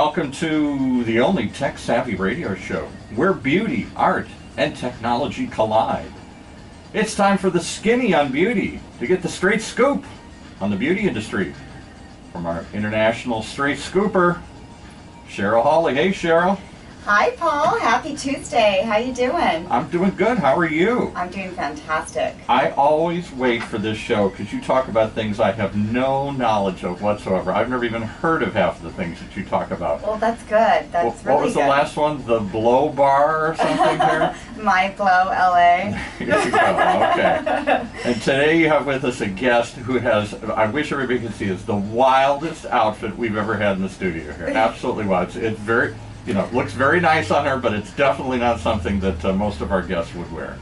Welcome to the only tech-savvy radio show where beauty, art, and technology collide. It's time for the Skinny on Beauty to get the straight scoop on the beauty industry from our international straight scooper, Cheryl Hawley. Hey, Cheryl. Hi, Paul. Happy Tuesday. How you doing? I'm doing good. How are you? I'm doing fantastic. I always wait for this show because you talk about things I have no knowledge of whatsoever. I've never even heard of half of the things that you talk about. Well, that's good. That's really good. What was the last one? The Blow Bar or something here? My Blow, LA. Here you go. Okay. And today you have with us a guest who has, I wish everybody could see this, the wildest outfit we've ever had in the studio here. Absolutely wild. It's very... looks very nice on her, but it's definitely not something that most of our guests would wear.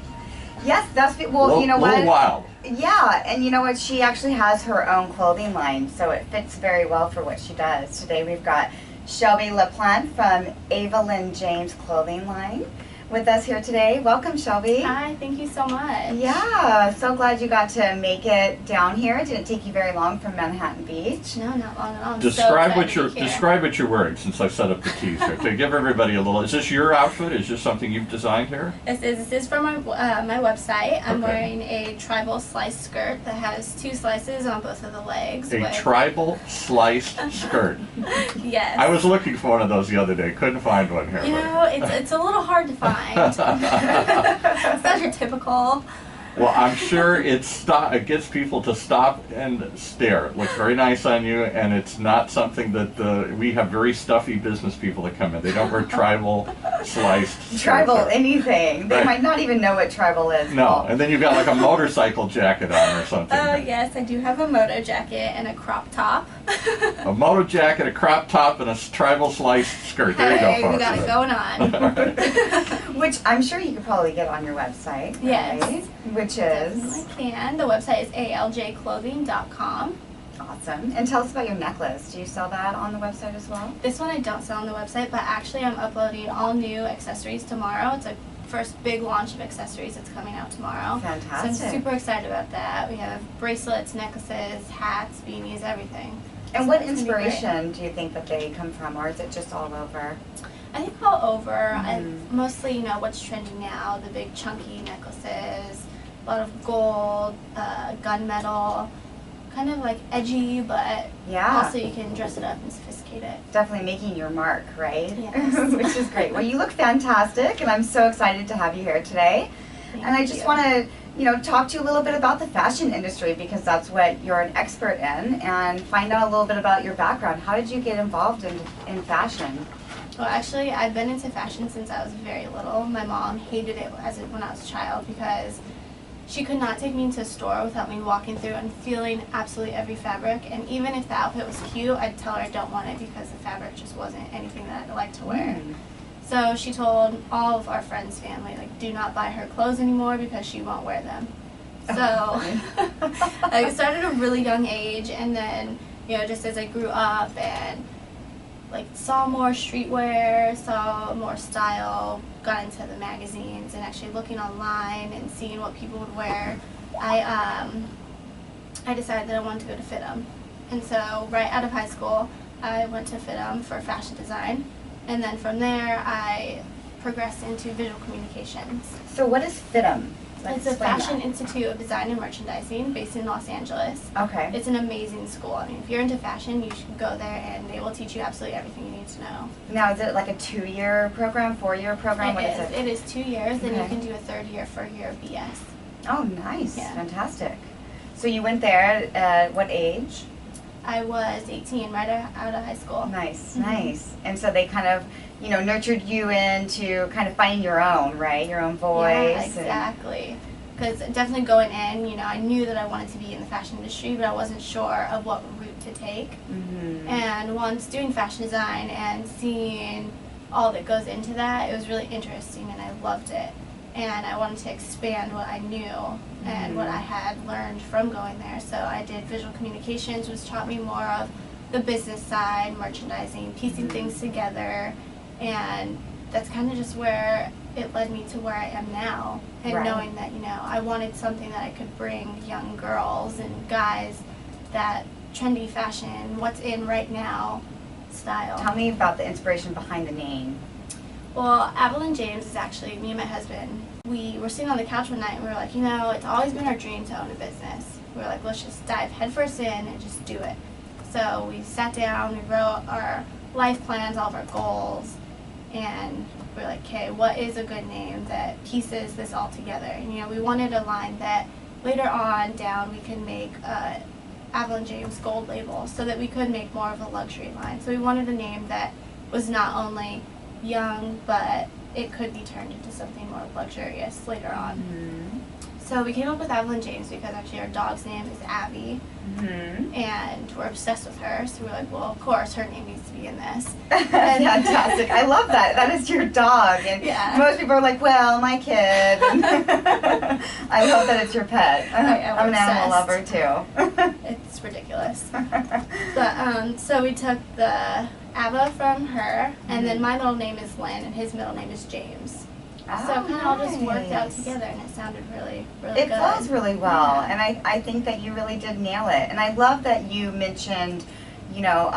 Yes, that's well. You know what? A little wild. Yeah, and you know what? She actually has her own clothing line, so it fits very well for what she does. Today we've got Shelby LaPlante from AvaLynn James Clothing Line with us here today. Welcome, Shelby. Hi, thank you so much. Yeah, so glad you got to make it down here. It didn't take you very long from Manhattan Beach. No, not long at all. Describe what you're wearing since I've set up the tees here. To give everybody a little. Is this your outfit? Is this something you've designed here? This is from my website. I'm wearing a tribal sliced skirt that has 2 slices on both of the legs. A tribal sliced skirt. Yes. I was looking for one of those the other day. Couldn't find one here. You know, it's a little hard to find. It's not your typical. Well, I'm sure it gets people to stop and stare. It looks very nice on you, and it's not something that we have very stuffy business people that come in. They don't wear tribal sliced. Tribal anything. They might not even know what tribal is. No, and then you've got like a motorcycle jacket on or something. Oh, yes, I do have a moto jacket and a crop top. A moto jacket, a crop top, and a tribal sliced skirt. There you go, folks. We got it going on. Which I'm sure you could probably get on your website. Yes. Right? Which is? Definitely can. The website is ALJClothing.com. Awesome. And tell us about your necklace. Do you sell that on the website as well? This one I don't sell on the website, but actually I'm uploading all new accessories tomorrow. It's a first big launch of accessories that's coming out tomorrow. Fantastic. So I'm super excited about that. We have bracelets, necklaces, hats, beanies, everything. And what inspiration do you think that they come from, or is it just all over? I think all over. Mostly, what's trending now, the big chunky necklaces, a lot of gold, gunmetal, kind of like edgy, but also you can dress it up and sophisticate it. Definitely making your mark, right? Yes. Which is great. Well, you look fantastic, and I'm so excited to have you here today. Thank I just want to talk to you a little bit about the fashion industry, because that's what you're an expert in, and find out a little bit about your background. How did you get involved in fashion? Well, actually, I've been into fashion since I was very little. My mom hated it when I was a child because she could not take me into a store without me walking through and feeling absolutely every fabric. And even if the outfit was cute, I'd tell her I don't want it because the fabric just wasn't anything that I liked to wear. So she told all of our friends' family, do not buy her clothes anymore because she won't wear them. So I started at a really young age, and then, just as I grew up and saw more streetwear, saw more style, got into the magazines, and actually looking online and seeing what people would wear, I decided that I wanted to go to FITM. And so right out of high school, I went to FITM for fashion design. And then from there, I progressed into visual communications. So what is FITM? It's a Fashion Institute of Design and Merchandising based in Los Angeles. Okay. It's an amazing school. I mean, if you're into fashion, you should go there, and they will teach you absolutely everything you need to know. Now, is it like a 2-year program, 4-year program? What is it? It is 2 years, then you can do a 3rd year for your BS. Oh, nice. Yeah. Fantastic. So you went there at what age? I was 18, right out of high school. Nice, nice. And so they kind of, nurtured you into kind of finding your own, right? Your own voice. Yeah, exactly. Because definitely going in, I knew that I wanted to be in the fashion industry, but I wasn't sure of what route to take. And once doing fashion design and seeing all that goes into that, it was really interesting, and I loved it. And I wanted to expand what I knew and what I had learned from going there. So I did visual communications, which taught me more of the business side, merchandising, piecing things together, and that's kind of just where it led me to where I am now. And knowing that, I wanted something that I could bring young girls and guys that trendy fashion, what's in right now, style. Tell me about the inspiration behind the name. Well, AvaLynn James is actually me and my husband. We were sitting on the couch one night and we were like, you know, it's always been our dream to own a business. We were like, let's just dive headfirst in and just do it. So we sat down, we wrote our life plans, all of our goals, and we were like, okay, what is a good name that pieces this all together? And, you know, we wanted a line that later on down we could make AvaLynn James gold label so that we could make more of a luxury line. So we wanted a name that was not only young, but it could be turned into something more luxurious later on. Mm-hmm. So we came up with AvaLynn James because actually our dog's name is Abby, Mm-hmm. and we're obsessed with her. So we're like, well, of course, her name needs to be in this. Fantastic. I love that. That is your dog. And Yeah. most people are like, well, my kid. And I love that it's your pet. I'm an animal lover obsessed. too. It's ridiculous. But so we took the Ava from her, and then my middle name is Lynn, and his middle name is James. So it kind of all just worked out together, and it sounded really, really It good. does really well, Yeah. and I think that you really did nail it. And I love that you mentioned, you know,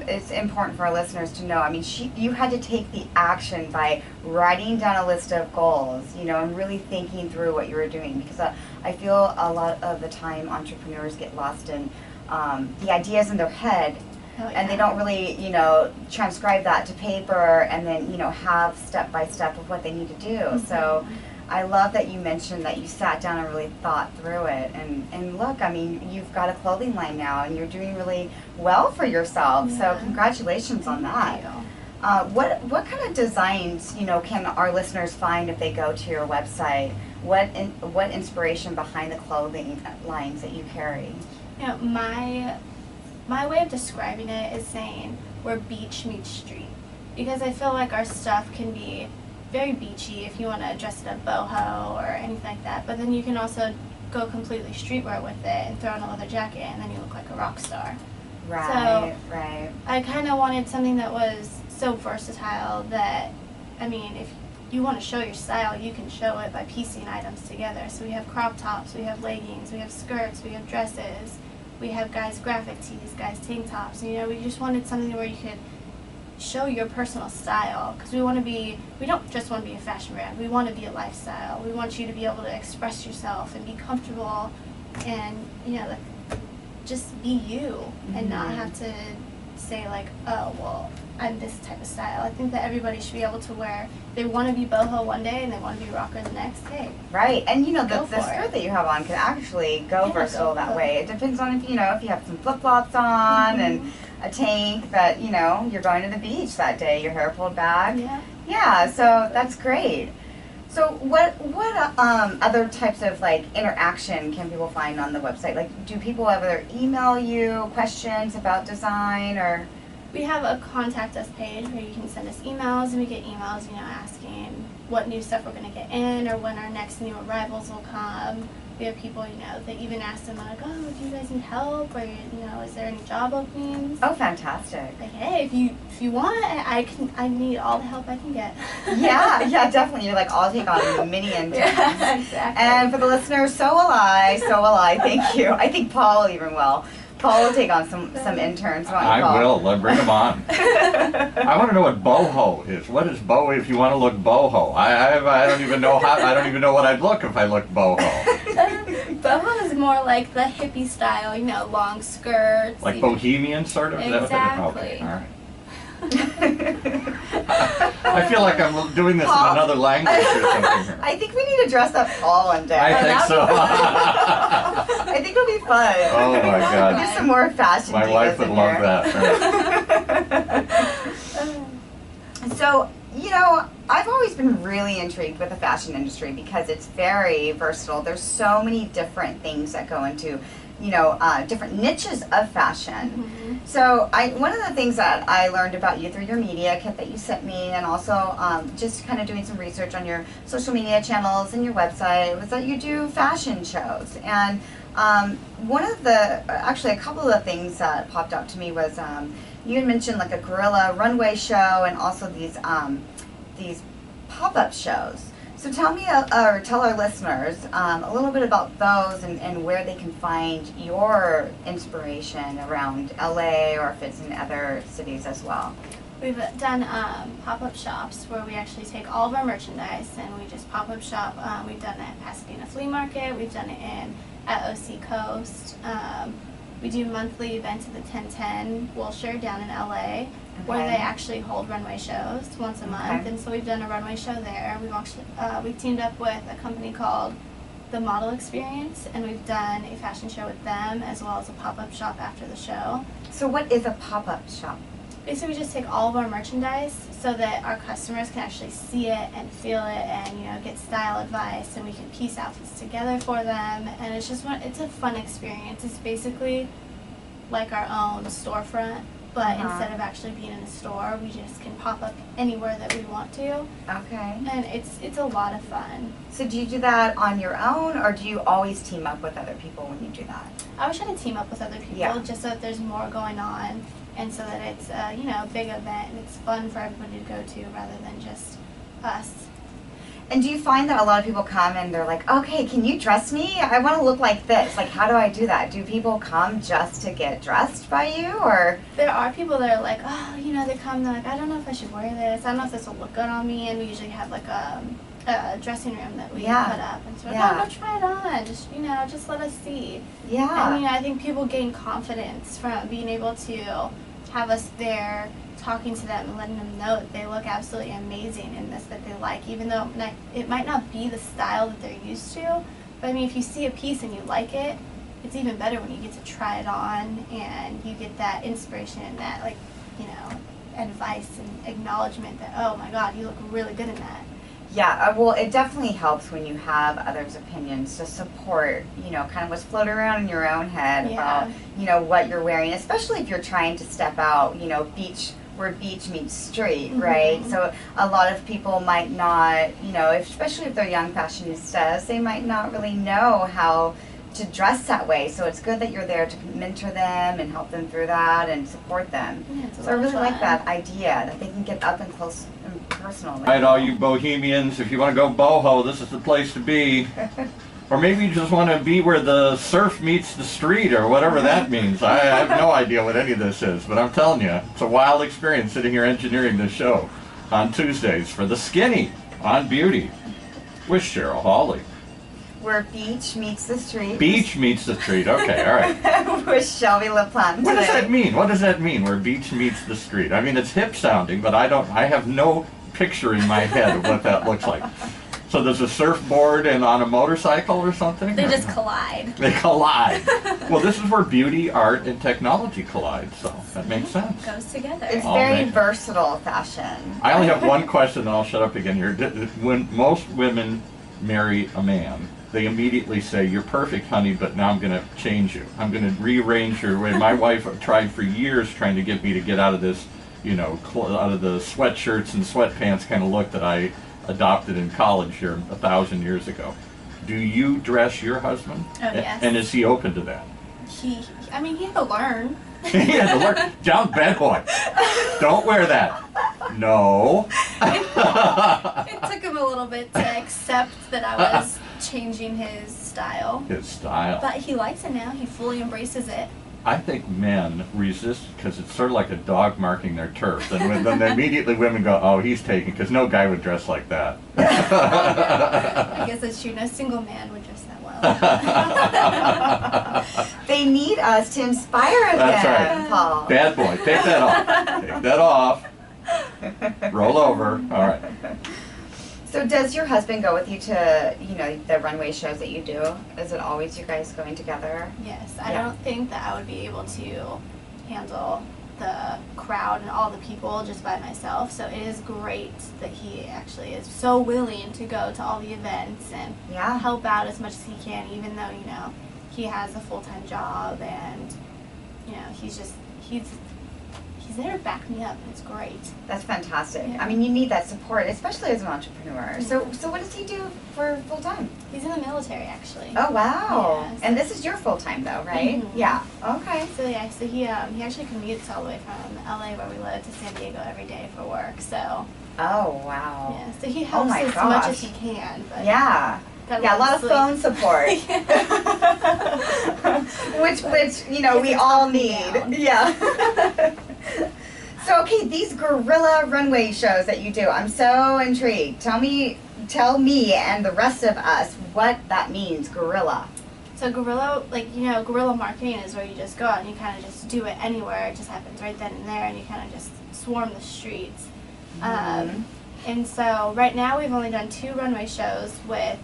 it's important for our listeners to know. I mean, you had to take the action by writing down a list of goals, you know, and really thinking through what you were doing. Because I feel a lot of the time entrepreneurs get lost in the ideas in their head. Oh, And they yeah. don't really, you know, transcribe that to paper and then, you know, have step by step of what they need to do. Mhm. So I love that you mentioned that you sat down and really thought through it. And look, I mean, you've got a clothing line now and you're doing really well for yourself. So Yeah. congratulations on that. Thank you. What kind of designs, you know, can our listeners find if they go to your website? What inspiration behind the clothing lines that you carry? You know, my way of describing it is saying where beach meets street, because I feel like our stuff can be very beachy if you want to dress it up boho or anything like that, but then you can also go completely streetwear with it and throw on a leather jacket and then you look like a rock star. Right, right. I kind of wanted something that was so versatile that, I mean, if you want to show your style, you can show it by piecing items together. So we have crop tops, we have leggings, we have skirts, we have dresses. We have guys' graphic tees, guys' tank tops. You know, we just wanted something where you could show your personal style, because we don't just want to be a fashion brand. We want to be a lifestyle. We want you to be able to express yourself and be comfortable, and you know, like, just be you and not have to say like, oh well, I'm this type of style. I think that everybody should be able to wear. They want to be boho one day and they want to be rocker the next day. Right, and you know, Go the for skirt it. that you have on can actually go Yeah, versatile go that for way. It depends on if you know, if you have some flip flops on and a tank that, you know, you're going to the beach that day, your hair pulled back. Yeah. Yeah, so that's great. So what other types of like interaction can people find on the website? Like, do people ever email you questions about design or? We have a contact us page where you can send us emails, and we get emails, you know, asking what new stuff we're going to get in or when our next new arrivals will come. We have people, you know, that even ask them like, oh, do you guys need help, or you know, is there any job openings? Oh, fantastic. Like, hey, if you want, I need all the help I can get. Yeah, definitely. You're like, I'll take on many interns. Yeah, exactly. And for the listeners, so will I. Thank you. I think Paul even will. Paul will take on some interns. Won't you, I Paul? will. Bring them on. I want to know what boho is. What is boho if you want to look boho? I don't even know how. I don't even know what I'd look if I looked boho. Boho is more like the hippie style, you know, long skirts. Like you- bohemian sort of? Is that what Exactly. Okay, all right. I feel like I'm doing this in Paul. another language or something here. I think we need to dress up Paul one day. I think so. I think it'll be fun. Oh my God. Get some more fashion My divas wife would in love here. that. So, you know, I've always been really intrigued with the fashion industry because it's very versatile. There's so many different things that go into, you know, different niches of fashion. Mhm. So one of the things that I learned about you through your media kit that you sent me, and also just kind of doing some research on your social media channels and your website, was that you do fashion shows. And actually a couple of the things that popped up to me was you had mentioned like a guerrilla runway show and also these pop-up shows. So tell me, or tell our listeners a little bit about those and where they can find your inspiration around LA, or if it's in other cities as well. We've done pop-up shops where we actually take all of our merchandise and we just pop-up shop. We've done it at Pasadena Flea Market. We've done it at OC Coast. We do monthly events at the 1010 Wilshire down in LA, where they actually hold runway shows once a month. And so we've done a runway show there. We've actually we've teamed up with a company called The Model Experience, and we've done a fashion show with them as well as a pop-up shop after the show. So what is a pop-up shop? Basically, we just take all of our merchandise so that our customers can actually see it and feel it, and get style advice, and we can piece outfits together for them. And it's just it's a fun experience. It's basically like our own storefront, but instead of actually being in a store, we just can pop up anywhere that we want to. Okay. And it's a lot of fun. So do you do that on your own, or do you always team up with other people when you do that? I always try to team up with other people just so that there's more going on. And so that it's a big event and it's fun for everybody to go to rather than just us. And do you find that a lot of people come and they're like, okay, can you dress me? I want to look like this. Like, how do I do that? Do people come just to get dressed by you, or? There are people that are like, oh, they come, they're like, I don't know if I should wear this. I don't know if this will look good on me. And we usually have like a dressing room that we put up. And so we're like, oh, go try it on. Just let us see. Yeah. And, I think people gain confidence from being able to have us there talking to them and letting them know that they look absolutely amazing in this that they like, even though it might not be the style that they're used to. But I mean, if you see a piece and you like it, it's even better when you get to try it on and you get that inspiration and that advice and acknowledgement that, oh my God, you look really good in that. Yeah, well, it definitely helps when you have others' opinions to support, kind of what's floating around in your own head about, what you're wearing, especially if you're trying to step out, where beach meets street, right? So a lot of people might not, especially if they're young fashionistas, they might not really know how to dress that way. So it's good that you're there to mentor them and help them through that and support them. Yeah, so I really like that idea that they can get up and close and personal. All right, all you bohemians, if you want to go boho, this is the place to be. Or maybe you just want to be where the surf meets the street, or whatever that means. I have no idea what any of this is, but I'm telling you, it's a wild experience sitting here engineering this show on Tuesdays for The Skinny on Beauty with Cheryl Hawley. Where beach meets the street. Beach meets the street, okay, all right. With Shelby LaPlante. What does that mean? What does that mean, where beach meets the street? I mean, it's hip sounding, but I have no picture in my head of what that looks like. So there's a surfboard and on a motorcycle or something? They just collide. They collide. Well, this is where beauty, art, and technology collide, so that makes sense. Goes together. It's very versatile fashion. I only have one question, and I'll shut up again here. When most women marry a man, they immediately say, "You're perfect, honey, but now I'm going to change you. I'm going to rearrange your way." My wife tried for years trying to get me to get out of this, out of the sweatshirts and sweatpants kind of look that I adopted in college here 1,000 years ago. Do you dress your husband? Oh, yes. And is he open to that? He had to learn. He had to learn. Down, bad boy. Don't wear that. No. It took him a little bit to accept that I was changing his style. His style. But he likes it now. He fully embraces it. I think men resist because it's sort of like a dog marking their turf. And then immediately women go, "Oh, he's taken," because no guy would dress like that. I guess that's true. No single man would dress that well. They need us to inspire them, That's right. Paul. Bad boy, take that off. Take that off. Roll over. All right. So does your husband go with you to, the runway shows that you do? Is it always you guys going together? Yes. I don't think that I would be able to handle the crowd and all the people just by myself. So it is great that he actually is so willing to go to all the events and help out as much as he can, even though, he has a full-time job and, he's there to back me up, and it's great. That's fantastic. Yeah. I mean, you need that support, especially as an entrepreneur. So what does he do for full-time? He's in the military, actually. Oh, wow. Yeah, so and this is your full-time, though, right? Mm-hmm. Yeah. Okay. So he actually commutes all the way from LA, where we live, to San Diego every day for work. So Oh, wow. Yeah, so he helps my as gosh. much as he can. But Yeah. got Yeah, a lot of sleep. phone support. which you know, we all need. down. Yeah. So, okay, these guerrilla runway shows that you do, I'm so intrigued. Tell me and the rest of us what that means, guerrilla. So guerrilla, like, you know, guerrilla marketing is where you just go out and you kind of just do it anywhere. It just happens right then and there, and you kind of just swarm the streets. And so right now we've only done 2 runway shows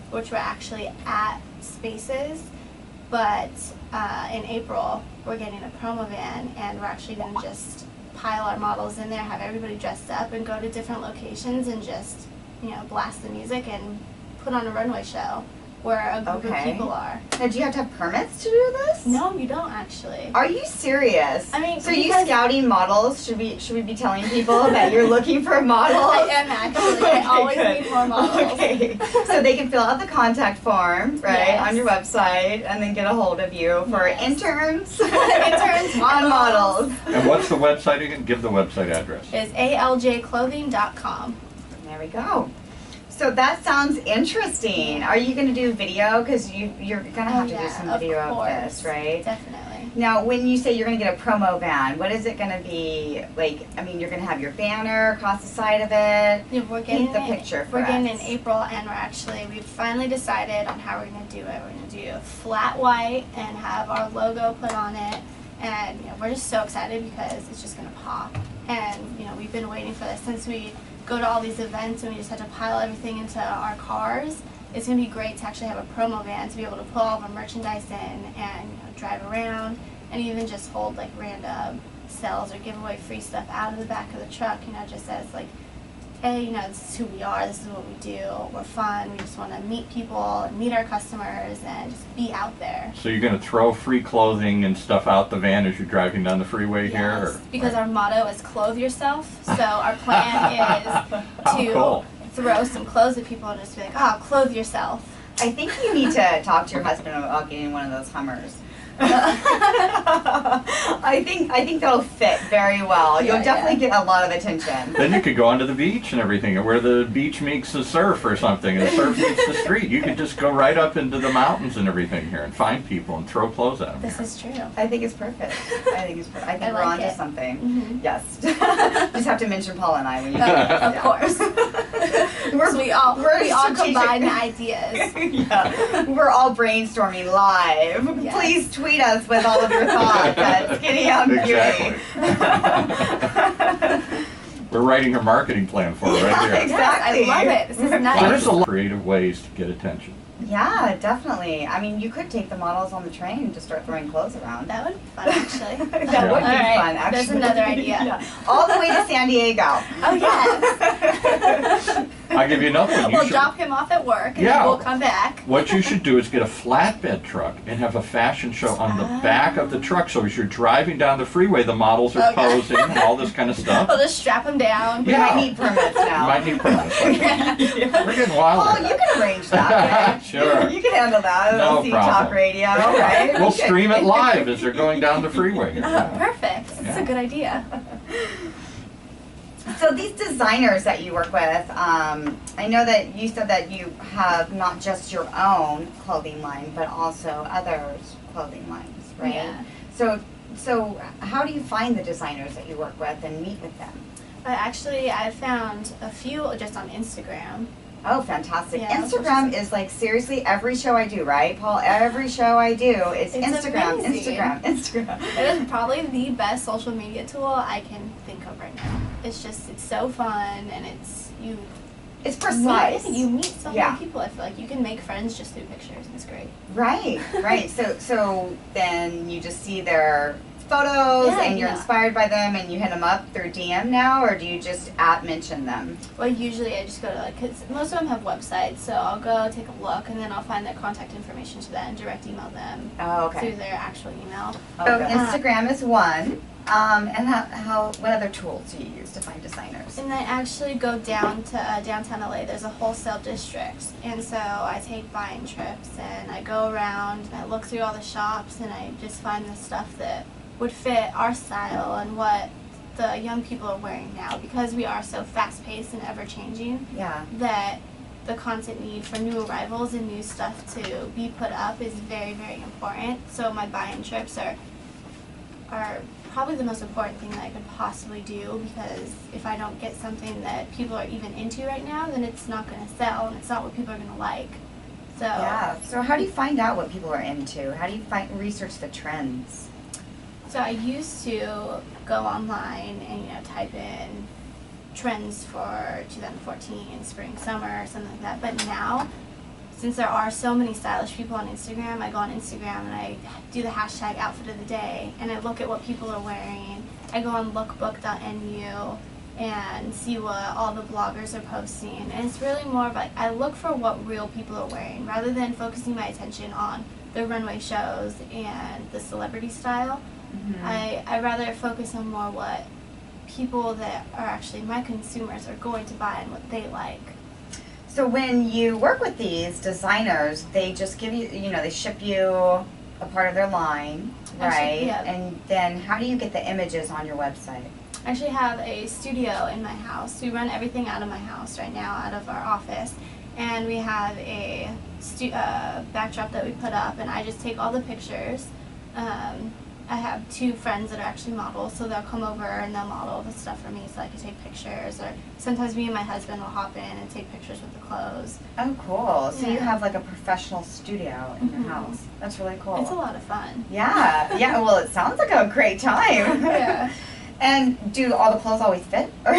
which were actually at spaces, but in April we're getting a promo van, and we're actually going to just pile our models in there, have everybody dressed up, and go to different locations and just, you know, blast the music and put on a runway show where a group of people are. Now, do you have to have permits to do this? No, you don't actually. Are you serious? I mean, so are you scouting models? Should we be telling people that you're looking for models? I am actually. I always need more models. Okay. So they can fill out the contact form, right, Yes. on your website, and then get a hold of you for interns, Interns, and models. And what's the website again? Give the website address. It's ALJclothing.com. There we go. So that sounds interesting. Are you going to do video? Because you're going to have to do some video of this, right? Definitely. Now, when you say you're going to get a promo van, what is it going to be like? I mean, you're going to have your banner across the side of it. Yeah, we're getting Paint the picture for We're getting us. in April, and we've finally decided on how we're going to do it. We're going to do flat white and have our logo put on it. And, you know, we're just so excited because it's just going to pop. And, you know, we've been waiting for this since we go to all these events and we just have to pile everything into our cars. It's going to be great to actually have a promo van to be able to pull all of our merchandise in and, you know, drive around and even just hold like random sales or give away free stuff out of the back of the truck, you know, just as like, hey, you know, this is who we are, this is what we do, we're fun, we just want to meet people and meet our customers and just be out there. So you're going to throw free clothing and stuff out the van as you're driving down the freeway here? Yes, Or, because right. our motto is clothe yourself, so our plan is to cool. throw some clothes at people and just be like, oh, clothe yourself. I think you need to talk to your husband about getting one of those Hummers. I think that'll fit very well. You'll definitely get a lot of attention. Then you could go onto the beach and everything, and where the beach meets the surf or something, and the surf meets the street. You could just go right up into the mountains and everything here and find people and throw clothes at them. This is true. I think it's perfect. I think I we're like onto it. something. Mhm. Yes. Just have to mention Paul and I when you do it. Of course. We're, So we all strategic. combine the ideas. Yeah. We're all brainstorming live. Yes. Please tweet us with all of your thoughts at Skinny on Beauty. Exactly. We're writing her marketing plan for her right here. Exactly. I love it. This is There's nice. a lot of creative ways to get attention. Yeah, definitely. I mean, you could take the models on the train and just start throwing clothes around. That would be fun, actually. That Yeah. would be All right, fun, actually. there's another idea. Yeah. All the way to San Diego. Oh, yes. I'll give you another one. You We'll should- drop him off at work, and Yeah. then we'll come back. What you should do is get a flatbed truck and have a fashion show on the back of the truck. So as you're driving down the freeway, the models are Okay. posing and all this kind of stuff. We'll just strap him down. We Yeah. might need permits You now. might need permits. We're getting wild. Oh, here. you can arrange that. Sure. You can handle that. No LC problem. Talk Radio, right? We'll stream it live as they're going down the freeway. Perfect. That's Yeah. a good idea. So these designers that you work with, I know that you said that you have not just your own clothing line, but also others' clothing lines, right? Yeah. So how do you find the designers that you work with and meet with them? I found a few just on Instagram. Oh, fantastic. Yeah, Instagram is like seriously every show I do, right, Paul? Every show I do is It's Instagram, amazing. Instagram. It is probably the best social media tool I can think of right now. It's so fun, and It's precise. You meet so Yeah. many people. I feel like you can make friends just through pictures. It's great. Right, right. So then you just see their photos Yeah, and you're yeah. inspired by them and you hit them up through DM now, or do you just mention them? Well, usually I just go to because most of them have websites, so I'll go take a look, and then I'll find their contact information to that and direct email them Oh, through okay. their actual email. So Okay. Instagram is one. And what other tools do you use to find designers? And I actually go down to downtown LA. There's a wholesale district, and so I take buying trips and I go around and I look through all the shops and I just find the stuff that would fit our style and what the young people are wearing now, because we are so fast-paced and ever-changing. Yeah. That the constant need for new arrivals and new stuff to be put up is very, very important. So my buy-in trips are probably the most important thing that I could possibly do, because if I don't get something that people are even into right now, then it's not going to sell, and it's not what people are going to like. So Yeah. So how do you find out what people are into? How do you research the trends? So I used to go online and type in trends for 2014, spring, summer, something like that. But now, since there are so many stylish people on Instagram, I go on Instagram and I do the hashtag outfit of the day, and I look at what people are wearing. I go on lookbook.nu and see what all the bloggers are posting. And it's really more of like, I look for what real people are wearing, rather than focusing my attention on the runway shows and the celebrity style. Mm-hmm. I rather focus on more what people that are actually my consumers are going to buy and what they like. So when you work with these designers, they just give you, they ship you a part of their line, right? Yeah. And then how do you get the images on your website? I actually have a studio in my house. We run everything out of my house right now, out of our office. And we have a backdrop that we put up, and I just take all the pictures. I have two friends that are actually models, so they'll come over and they'll model the stuff for me so I can take pictures. Or sometimes me and my husband will hop in and take pictures with the clothes. Oh, cool. So you Yeah. have like a professional studio in Mhm. your house. That's really cool. It's a lot of fun. Yeah. Yeah. Well, it sounds like a great time. Yeah. And do all the clothes always fit? Or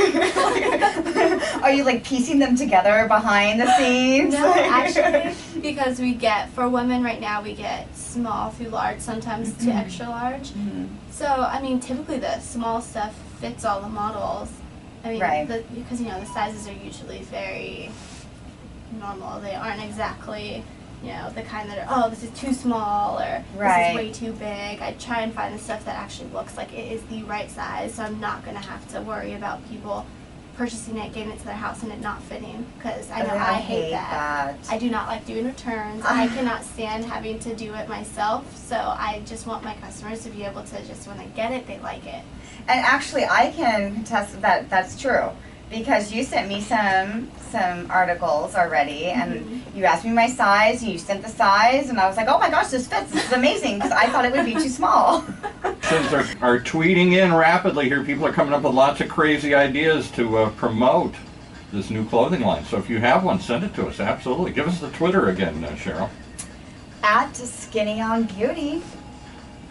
are you like piecing them together behind the scenes? No, actually, because for women right now, we get small through large, sometimes to extra large. Mhm. So, I mean, typically the small stuff fits all the models. I mean, Right. because, the sizes are usually very normal. They aren't exactly, the kind that are, oh, this is too small, or Right. this is way too big. I try and find the stuff that actually looks like it is the right size, so I'm not going to have to worry about people purchasing it, getting it to their house, and it not fitting, because I know I hate that. I do not like doing returns. I cannot stand having to do it myself, so I just want my customers to be able to just, when they get it, they like it. And actually, I can attest that that's true, because you sent me some articles already, and you asked me my size, and you sent the size, and I was like, oh my gosh, this fits. This is amazing, because I thought it would be too small. Since are tweeting in rapidly here, people are coming up with lots of crazy ideas to promote this new clothing line. So if you have one, send it to us. Absolutely. Give us the Twitter again, Cheryl. At Skinny on Beauty.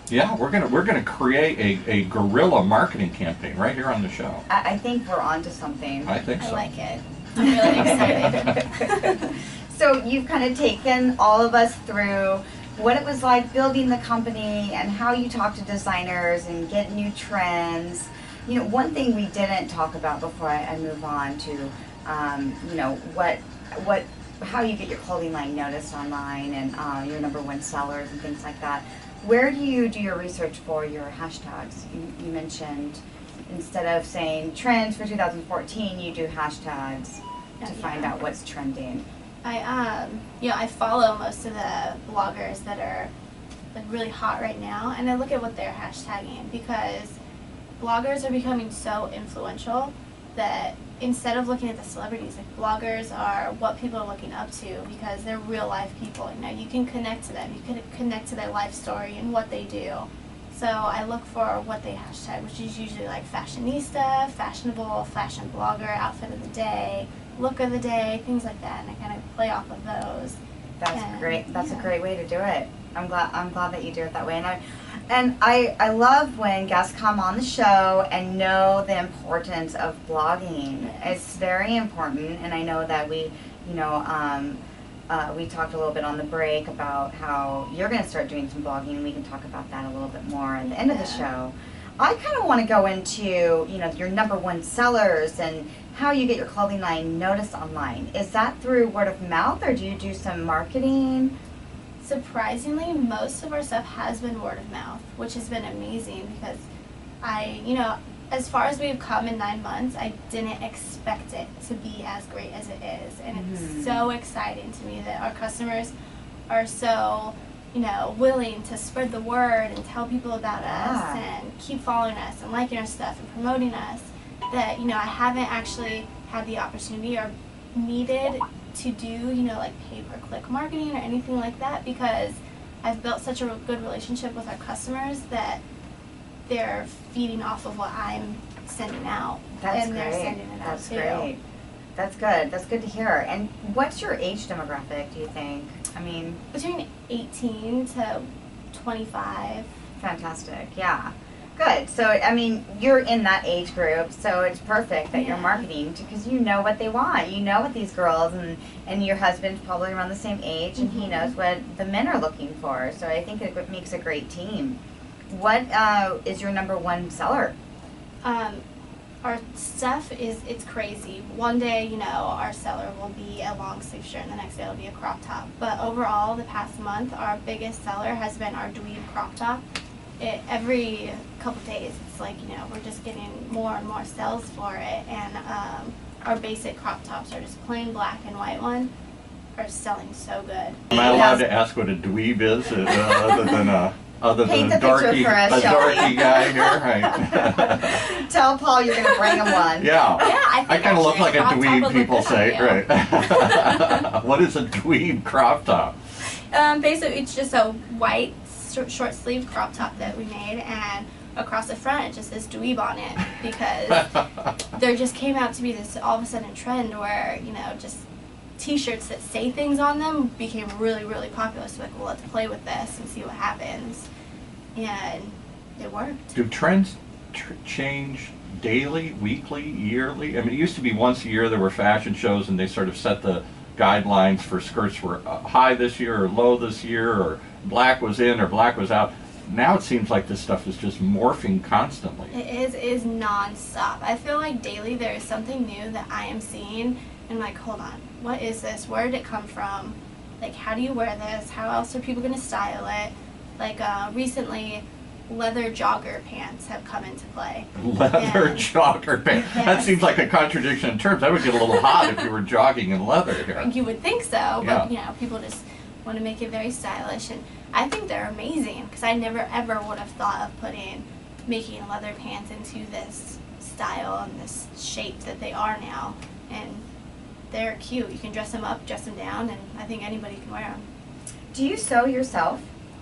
Yeah, we're gonna create a guerrilla marketing campaign right here on the show. I think we're on to something. I think I so. like it. I'm really excited. So you've kind of taken all of us through what it was like building the company and how you talk to designers and get new trends. One thing we didn't talk about before I move on to, how you get your clothing line noticed online and your #1 sellers and things like that. Where do you do your research for your hashtags? You mentioned instead of saying trends for 2014, you do hashtags to find out what's trending. I follow most of the bloggers that are like really hot right now, and I look at what they're hashtagging, because bloggers are becoming so influential that instead of looking at the celebrities, like bloggers are what people are looking up to, because they're real life people. You can connect to them, you can connect to their life story and what they do. So I look for what they hashtag, which is usually like fashionista, fashionable, fashion blogger, outfit of the day, look of the day, things like that, and I kind of play off of those. That's great. That's a great way to do it. I'm glad that you do it that way. And I love when guests come on the show and know the importance of blogging. It's very important, and I know that we talked a little bit on the break about how you're going to start doing some blogging, and we can talk about that a little bit more at the end of the show. I kind of want to go into, your #1 sellers and how you get your clothing line noticed online. Is that through word of mouth, or do you do some marketing? Surprisingly, most of our stuff has been word of mouth, which has been amazing, because as far as we've come in 9 months, I didn't expect it to be as great as it is. And it's so exciting to me that our customers are so you know, willing to spread the word and tell people about us Yeah. and keep following us and liking our stuff and promoting us, that, you know, I haven't actually had the opportunity or needed to do, you know, like pay-per-click marketing or anything like that, because I've built such a good relationship with our customers that they're feeding off of what I'm sending out. That's and they're great. sending it That's out too. great. That's good. That's good to hear. And what's your age demographic, do you think? I mean, Between 18 to 25. fantastic. Yeah. Good. So, I mean, you're in that age group, so it's perfect that you're Yeah. marketing because you know what they want. You know what these girls and your husband's probably around the same age, and he Mhm. knows what the men are looking for. So I think it makes a great team. What is your number one seller? Our stuff it's crazy. One day, you know, our seller will be a long sleeve shirt and the next day it'll be a crop top. But overall, the past month, our biggest seller has been our dweeb crop top. Every couple days, it's like, you know, we're just getting more and more sales for it. And our basic crop tops are just plain black and white one, are selling so good. Am I allowed to ask what a dweeb is, other than Paint a the picture dorky, for us, a Shelby. dorky guy here? Right. Tell Paul you're going to bring him one. Yeah. I I kind of look like a crop top dweeb, would look people good on say. you. Right. What is a dweeb crop top? Basically, it's just a white short sleeve crop top that we made, and across the front it just says dweeb on it, because there just came out to be this all of a sudden trend where, you know, just t-shirts that say things on them became really, really popular. So like, well, let's play with this and see what happens. And it worked. Do trends change daily, weekly, yearly? I mean, it used to be once a year there were fashion shows and they sort of set the guidelines for skirts were high this year or low this year, or black was in or black was out. Now it seems like this stuff is just morphing constantly. It is non-stop. I feel like daily there is something new that I am seeing, and like, hold on, what is this? Where did it come from? Like, how do you wear this? How else are people going to style it? Like, recently, leather jogger pants have come into play. Leather And- jogger pants. That Yes. seems like a contradiction in terms. That would get a little hot if you were jogging in leather here. You would think so, but Yeah. you know, people just want to make it very stylish, and I think they're amazing, because I never ever would have thought of making leather pants into this style and this shape that they are now, and they're cute. You can dress them up, dress them down, and I think anybody can wear them. Do you sew yourself?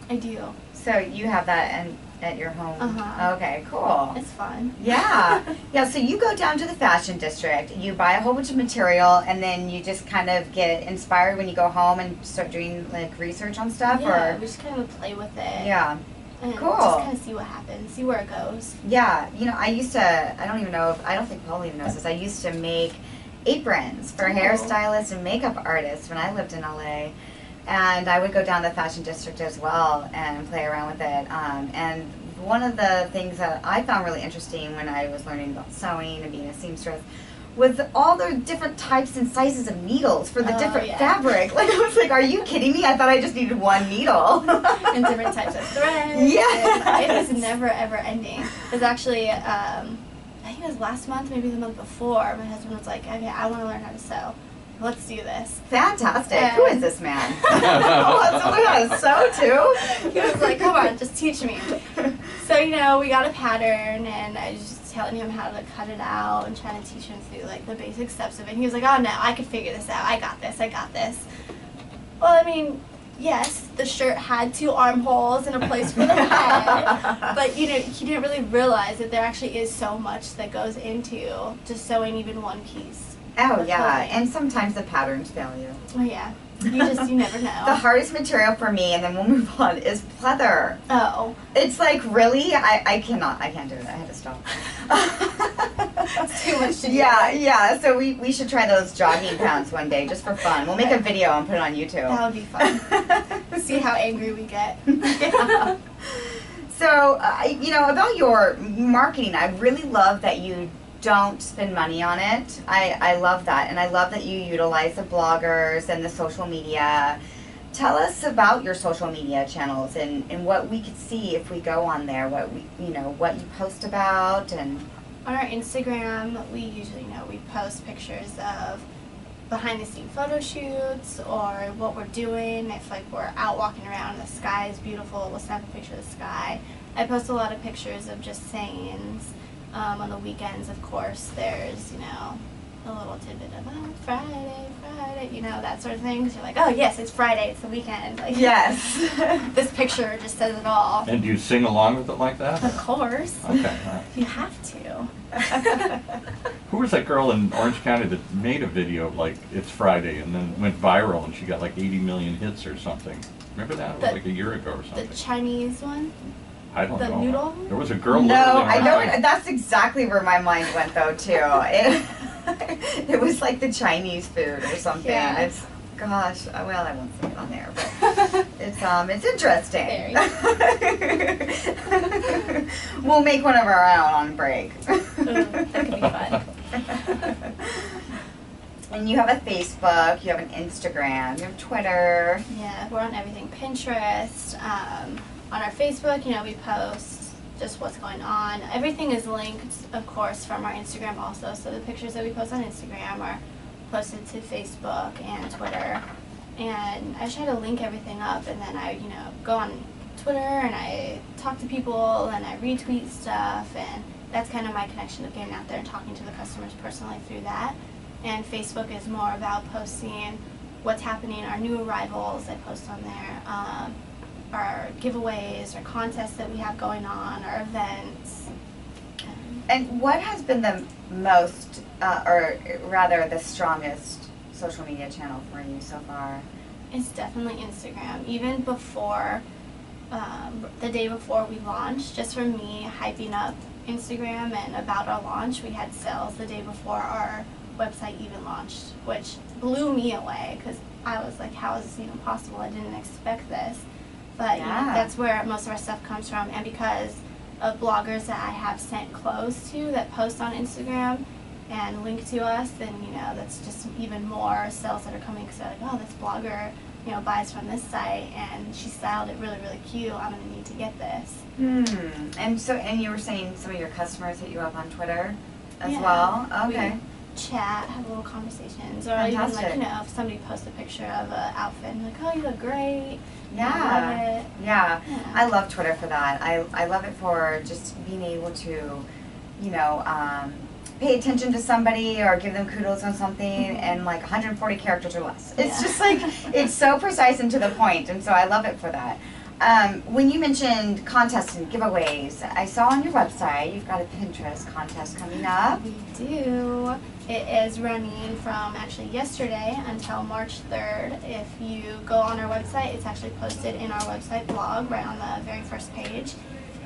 I do. So you have that at your home? Uh-huh. Okay, cool. It's fun. Yeah. Yeah, so you go down to the fashion district, you buy a whole bunch of material, and then you just kind of get inspired when you go home and start doing like research on stuff? Yeah, Or we just kind of play with it. yeah. And Cool. just kind of see what happens, see where it goes. Yeah, you know, I don't think Paul even knows this. I used to make aprons for Oh. hairstylists and makeup artists when I lived in LA. And I would go down the fashion district as well and play around with it. And one of the things that I found really interesting when I was learning about sewing and being a seamstress was all the different types and sizes of needles for the Oh, different yeah. fabric. Like, I was like, are you kidding me? I thought I just needed one needle. And different types of threads. Yes. and it is never ever ending. There's actually, I think it was last month, maybe the month before, my husband was like, okay, I want to learn how to sew. Let's do this. Fantastic. Who is this man? Oh, so learn how to sew too? He was like, come on, just teach me. So, you know, we got a pattern, and I was just telling him how to cut it out and trying to teach him through like the basic steps of it. And he was like, oh no, I can figure this out. I got this. Well, I mean, yes, the shirt had 2 armholes and a place for the head, but you know, he didn't really realize that there actually is so much that goes into just sewing even one piece. Oh, of yeah. clothing. And sometimes the patterns fail you. Oh yeah, you never know. The hardest material for me, and then we'll move on, is pleather. Oh, It's like, really? I can't do it. I had to stop. it's too much to do. Yeah. So we should try those jogging pants one day just for fun. We'll make a video and put it on YouTube. That would be fun. See how angry we get. Yeah. So, you know, about your marketing, I really love that you don't spend money on it. I love that. And I love that you utilize the bloggers and the social media. Tell us about your social media channels and what we could see if we go on there, what you post about. And On our Instagram, we usually, we post pictures of behind the scene photo shoots or what we're doing. If like we're out walking around and the sky is beautiful, we'll snap a picture of the sky. I post a lot of pictures of just sayings. On the weekends, of course, there's, you know, a little tidbit of, oh, Friday, you know, that sort of thing. So you're like, oh, yes, it's Friday, it's the weekend. Like, Yes. this picture just says it all. And do you sing along with it like that? Of course. Okay. All right. You have to. Who was that girl in Orange County that made a video like It's Friday and then went viral and she got like 80 million hits or something? Remember that? It was like a year ago or The something. Chinese one? I don't the know. noodle? There was a girl. No, literally I on- don't. That's exactly where my mind went though too. It was like the Chinese food or something. Yeah. It's gosh. Well, I won't say it on there, but it's interesting. We'll make one of our own on break. That could be fun. And you have a Facebook, you have an Instagram, you have Twitter. Yeah, we're on everything. Pinterest. On our Facebook, you know, we post just what's going on. Everything is linked, of course, from our Instagram also. So the pictures that we post on Instagram are posted to Facebook and Twitter. And I try to link everything up, and then I, you know, go on Twitter and I talk to people and I retweet stuff, and that's kind of my connection of getting out there and talking to the customers personally through that. And Facebook is more about posting what's happening, our new arrivals. I post on there. Our giveaways, our contests that we have going on, our events. And what has been the most, or rather the strongest social media channel for you so far? It's definitely Instagram. Even before, the day before we launched, just for me hyping up Instagram and about our launch, we had sales the day before our website even launched, which blew me away because I was like, how is this even possible? I didn't expect this. But you know, that's where most of our stuff comes from, and because of bloggers that I have sent clothes to that post on Instagram and link to us, then you know that's just even more sales that are coming because they're like, oh, this blogger, you know, buys from this site and she styled it really, really cute. I'm gonna need to get this. And you were saying some of your customers hit you up on Twitter as Yeah. well. Okay. We chat, have little conversations, or even like, you know, if somebody posts a picture of an outfit and like, oh, you look great. Yeah. I love it. Yeah. Yeah. I love Twitter for that. I love it for just being able to, you know, pay attention to somebody or give them kudos on something and like 140 characters or less. It's just like, it's so precise and to the point, and so I love it for that. When you mentioned contests and giveaways, I saw on your website you've got a Pinterest contest coming up. We do. It is running from actually yesterday until March 3rd. If you go on our website, it's actually posted in our website blog right on the very first page.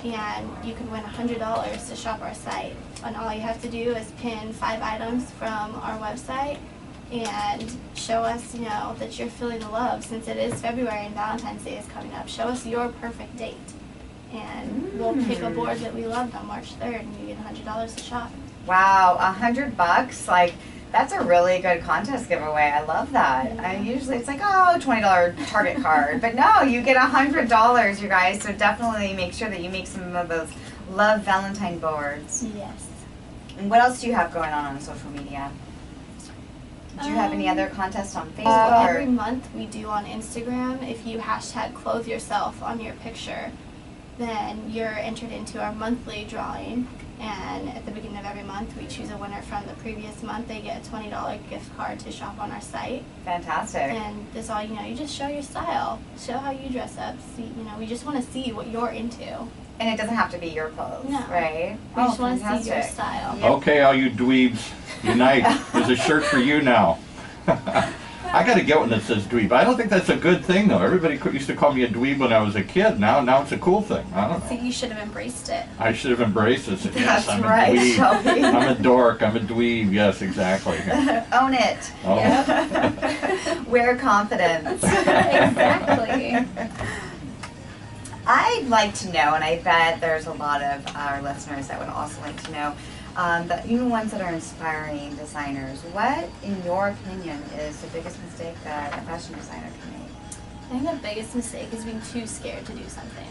And you can win $100 to shop our site. And all you have to do is pin 5 items from our website and show us, you know, that you're feeling the love. Since it is February and Valentine's Day is coming up, show us your perfect date. And we'll pick a board that we loved on March 3rd and you get $100 to shop. Wow, $100, like that's a really good contest giveaway. I love that. I usually it's like, oh, $20 Target card, but no, you get $100, you guys. So definitely make sure that you make some of those love Valentine boards. Yes. And what else do you have going on social media? Do you have any other contests on So Facebook? every month we do on Instagram, if you hashtag clothe yourself on your picture, then you're entered into our monthly drawing. And at the beginning of every month, we choose a winner from the previous month. They get a $20 gift card to shop on our site. Fantastic. And that's all, you know, you just show your style. Show how you dress up. See, you know, we just want to see what you're into. And it doesn't have to be your clothes, No. right? We just want to see your fantastic. style. Yep. Okay, all you dweebs, unite. There's a shirt for you now. I gotta get one that says dweeb. I don't think that's a good thing though. Everybody used to call me a dweeb when I was a kid. Now it's a cool thing. I don't So know. you should have embraced it. I should have embraced it. Said, yes, That's I'm right, a dweeb. Shelby. I'm a dork. I'm a dweeb. Yes, exactly. Own it. Oh. Wear confidence. Exactly. I'd like to know, and I bet there's a lot of our listeners that would also like to know, that you ones that are inspiring designers, what, in your opinion, is the biggest mistake that a fashion designer can make? I think the biggest mistake is being too scared to do something.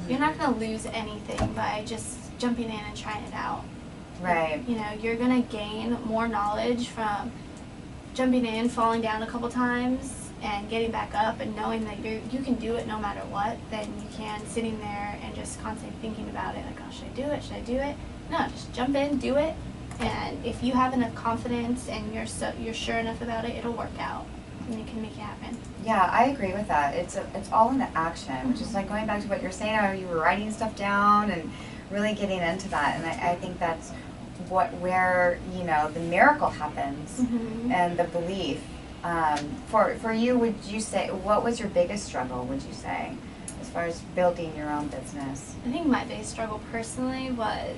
You're not going to lose anything by just jumping in and trying it out. Right. You know, you're going to gain more knowledge from jumping in, falling down a couple times, and getting back up and knowing that you can do it no matter what, than you can sitting there and just constantly thinking about it, like, oh, should I do it? Should I do it? No, just jump in, do it. And if you have enough confidence and you're sure enough about it, it'll work out, and you can make it happen. Yeah, I agree with that. It's all in the action, which is like going back to what you're saying. How you were writing stuff down and really getting into that, and I think that's where the miracle happens, and the belief. For you, would you say, what was your biggest struggle? Would you say, as far as building your own business? I think my biggest struggle personally was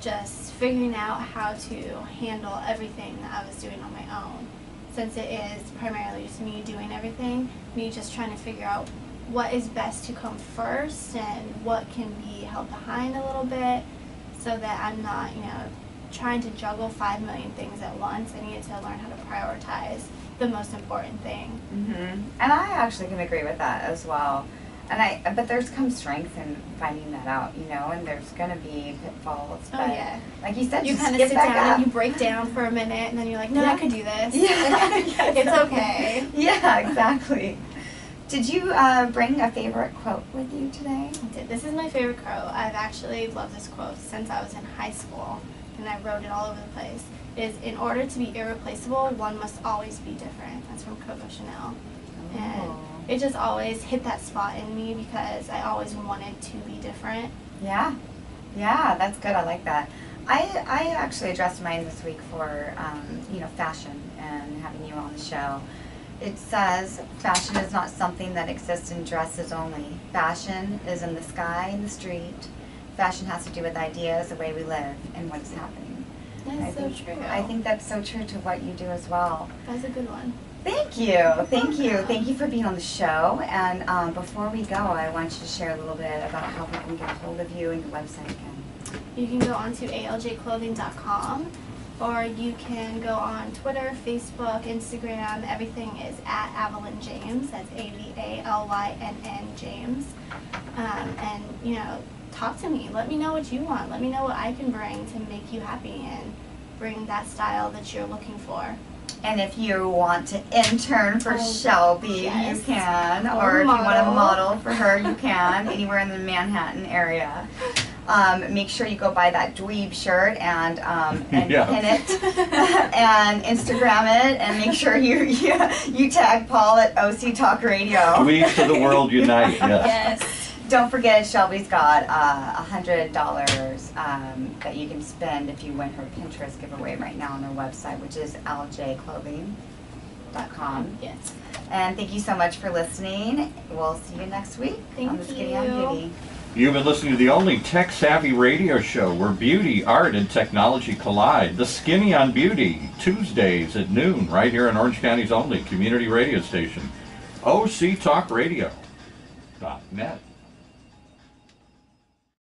just figuring out how to handle everything that I was doing on my own. Since it is primarily just me doing everything, me just trying to figure out what is best to come first and what can be held behind a little bit, so that I'm not, trying to juggle 5 million things at once. I needed to learn how to prioritize the most important thing. And I actually can agree with that as well. But there's come strength in finding that out, and there's going to be pitfalls. Oh, yeah. Like you said, you just kind of get sit back down up. and you break down for a minute, and then you're like, no, Yeah. I could do this. Yeah. It's okay. Yeah, exactly. Did you bring a favorite quote with you today? I did. This is my favorite quote. I've actually loved this quote since I was in high school, and I wrote it all over the place. It is, in order to be irreplaceable, one must always be different. That's from Coco Chanel. And it just always hit that spot in me because I always wanted to be different. Yeah, that's good. I like that. I actually addressed mine this week for fashion and having you on the show. It says fashion is not something that exists in dresses only. Fashion is in the sky and the street. Fashion has to do with ideas, the way we live, and what is happening. That's so true. I think that's so true to what you do as well. That's a good one. Thank you for being on the show. And before we go, I want you to share a little bit about how we can get a hold of you and your website again. You can go onto aljclothing.com, or you can go on Twitter, Facebook, Instagram. Everything is at AvaLynn James. That's AVALYNN James. And talk to me. Let me know what you want. Let me know what I can bring to make you happy and bring that style that you're looking for. And if you want to intern for Shelby, yes. you can. Or if you want to model. model for her, you can. Anywhere in the Manhattan area. Make sure you go buy that dweeb shirt and pin it and Instagram it, and make sure you tag Paul at OC Talk Radio. Dweeb to the world unite. Yes. Don't forget, Shelby's got $100 that you can spend if you win her Pinterest giveaway right now on her website, which is aljclothing.com. Yes. And thank you so much for listening. We'll see you next week on the Skinny on Beauty. You've been listening to the only tech-savvy radio show where beauty, art, and technology collide. The Skinny on Beauty, Tuesdays at noon, right here in Orange County's only community radio station, OCTalkRadio.net.